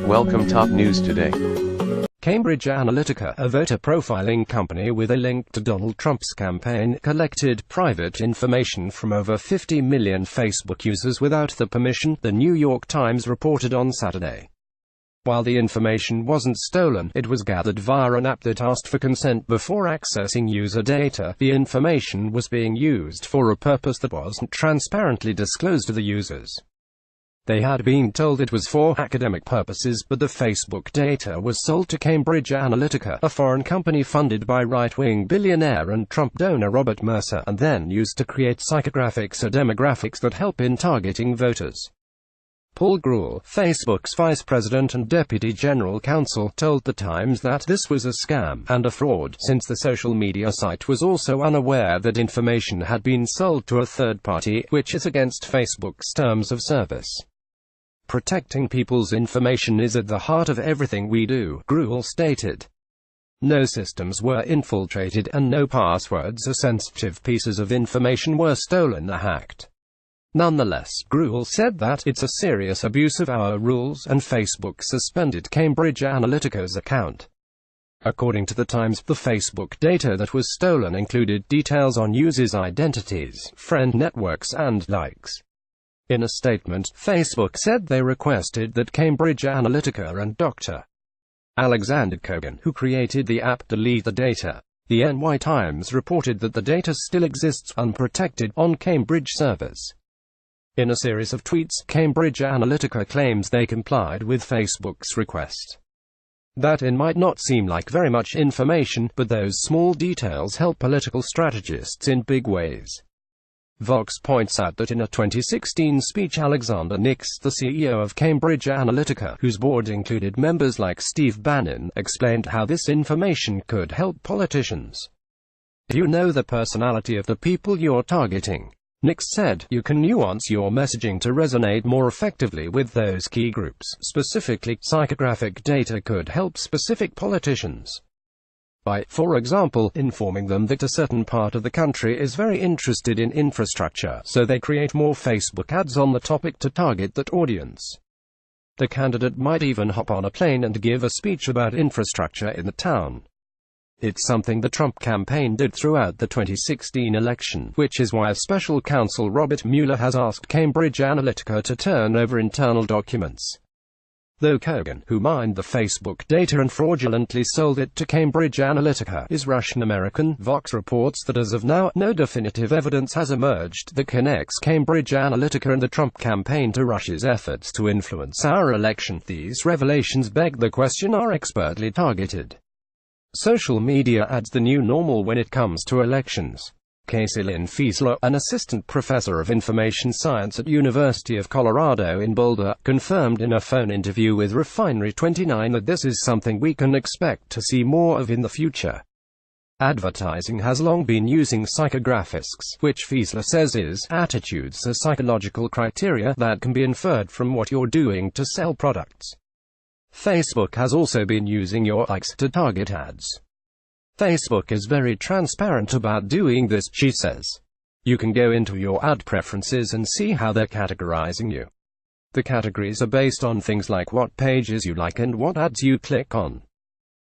Welcome top news today. Cambridge Analytica, a voter profiling company with a link to Donald Trump's campaign, collected private information from over 50 million Facebook users without the permission, the New York Times reported on Saturday. While the information wasn't stolen, it was gathered via an app that asked for consent before accessing user data. The information was being used for a purpose that wasn't transparently disclosed to the users. They had been told it was for academic purposes, but the Facebook data was sold to Cambridge Analytica, a foreign company funded by right-wing billionaire and Trump donor Robert Mercer, and then used to create psychographics or demographics that help in targeting voters. Paul Grewal, Facebook's vice president and deputy general counsel, told The Times that this was a scam and a fraud, since the social media site was also unaware that information had been sold to a third party, which is against Facebook's terms of service. Protecting people's information is at the heart of everything we do, Grewal stated. No systems were infiltrated, and no passwords or sensitive pieces of information were stolen or hacked. Nonetheless, Grewal said that it's a serious abuse of our rules, and Facebook suspended Cambridge Analytica's account. According to The Times, the Facebook data that was stolen included details on users' identities, friend networks, and likes. In a statement, Facebook said they requested that Cambridge Analytica and Dr. Alexander Kogan, who created the app, delete the data. The NY Times reported that the data still exists unprotected on Cambridge servers. In a series of tweets, Cambridge Analytica claims they complied with Facebook's request. That in might not seem like very much information, but those small details help political strategists in big ways. Vox points out that in a 2016 speech, Alexander Nix, the CEO of Cambridge Analytica, whose board included members like Steve Bannon, explained how this information could help politicians. You know the personality of the people you're targeting. Nix said, you can nuance your messaging to resonate more effectively with those key groups. Specifically, psychographic data could help specific politicians by, for example, informing them that a certain part of the country is very interested in infrastructure, so they create more Facebook ads on the topic to target that audience. The candidate might even hop on a plane and give a speech about infrastructure in the town. It's something the Trump campaign did throughout the 2016 election, which is why special counsel Robert Mueller has asked Cambridge Analytica to turn over internal documents. Though Kogan, who mined the Facebook data and fraudulently sold it to Cambridge Analytica, is Russian-American, Vox reports that as of now, no definitive evidence has emerged that connects Cambridge Analytica and the Trump campaign to Russia's efforts to influence our election. These revelations beg the question, are expertly targeted social media ads the new normal when it comes to elections? Casey Lynn Fiesler, an assistant professor of information science at University of Colorado in Boulder, confirmed in a phone interview with Refinery29 that this is something we can expect to see more of in the future. Advertising has long been using psychographics, which Fiesler says is attitudes or psychological criteria that can be inferred from what you're doing to sell products. Facebook has also been using your likes to target ads. Facebook is very transparent about doing this, she says. You can go into your ad preferences and see how they're categorizing you. The categories are based on things like what pages you like and what ads you click on.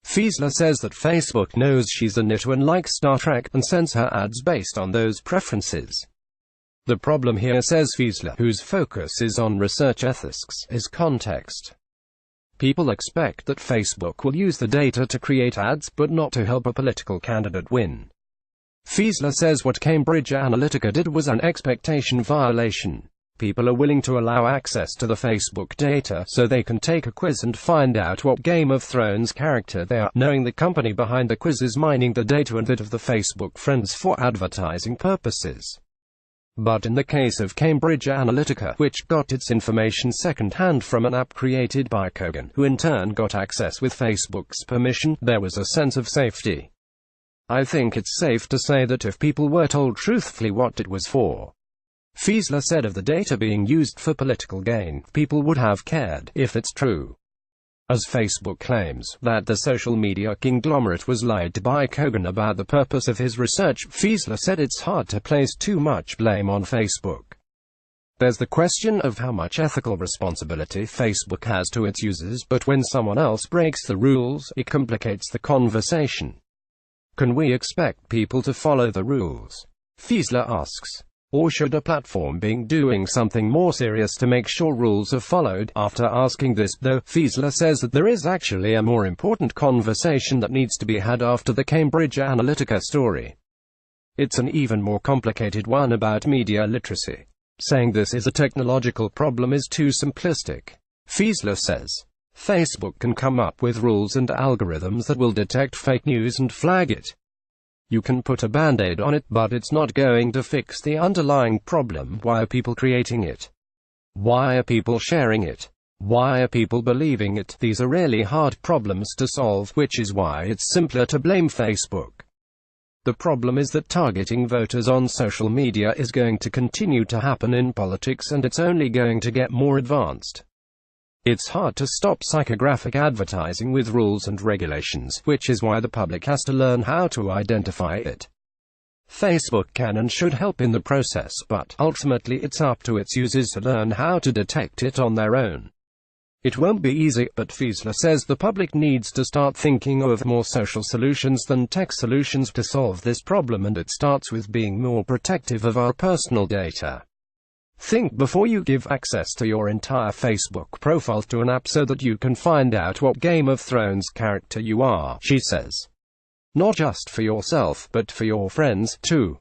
Fiesler says that Facebook knows she's a knitter and likes Star Trek, and sends her ads based on those preferences. The problem here, says Fiesler, whose focus is on research ethics, is context. People expect that Facebook will use the data to create ads, but not to help a political candidate win. Fiesler says what Cambridge Analytica did was an expectation violation. People are willing to allow access to the Facebook data, so they can take a quiz and find out what Game of Thrones character they are, knowing the company behind the quiz is mining the data and that of the Facebook friends for advertising purposes. But in the case of Cambridge Analytica, which got its information second-hand from an app created by Kogan, who in turn got access with Facebook's permission, there was a sense of safety. I think it's safe to say that if people were told truthfully what it was for, Fiesler said, of the data being used for political gain, people would have cared, if it's true. As Facebook claims that the social media conglomerate was lied to by Kogan about the purpose of his research, Fiesler said it's hard to place too much blame on Facebook. There's the question of how much ethical responsibility Facebook has to its users, but when someone else breaks the rules, it complicates the conversation. Can we expect people to follow the rules? Fiesler asks. Or should a platform be doing something more serious to make sure rules are followed? After asking this, though, Fiesler says that there is actually a more important conversation that needs to be had after the Cambridge Analytica story. It's an even more complicated one about media literacy. Saying this is a technological problem is too simplistic. Fiesler says, Facebook can come up with rules and algorithms that will detect fake news and flag it. You can put a band-aid on it, but it's not going to fix the underlying problem. Why are people creating it? Why are people sharing it? Why are people believing it? These are really hard problems to solve, which is why it's simpler to blame Facebook. The problem is that targeting voters on social media is going to continue to happen in politics, and it's only going to get more advanced. It's hard to stop psychographic advertising with rules and regulations, which is why the public has to learn how to identify it. Facebook can and should help in the process, but ultimately it's up to its users to learn how to detect it on their own. It won't be easy, but Fiesler says the public needs to start thinking of more social solutions than tech solutions to solve this problem, and it starts with being more protective of our personal data. Think before you give access to your entire Facebook profile to an app so that you can find out what Game of Thrones character you are, she says. Not just for yourself, but for your friends, too.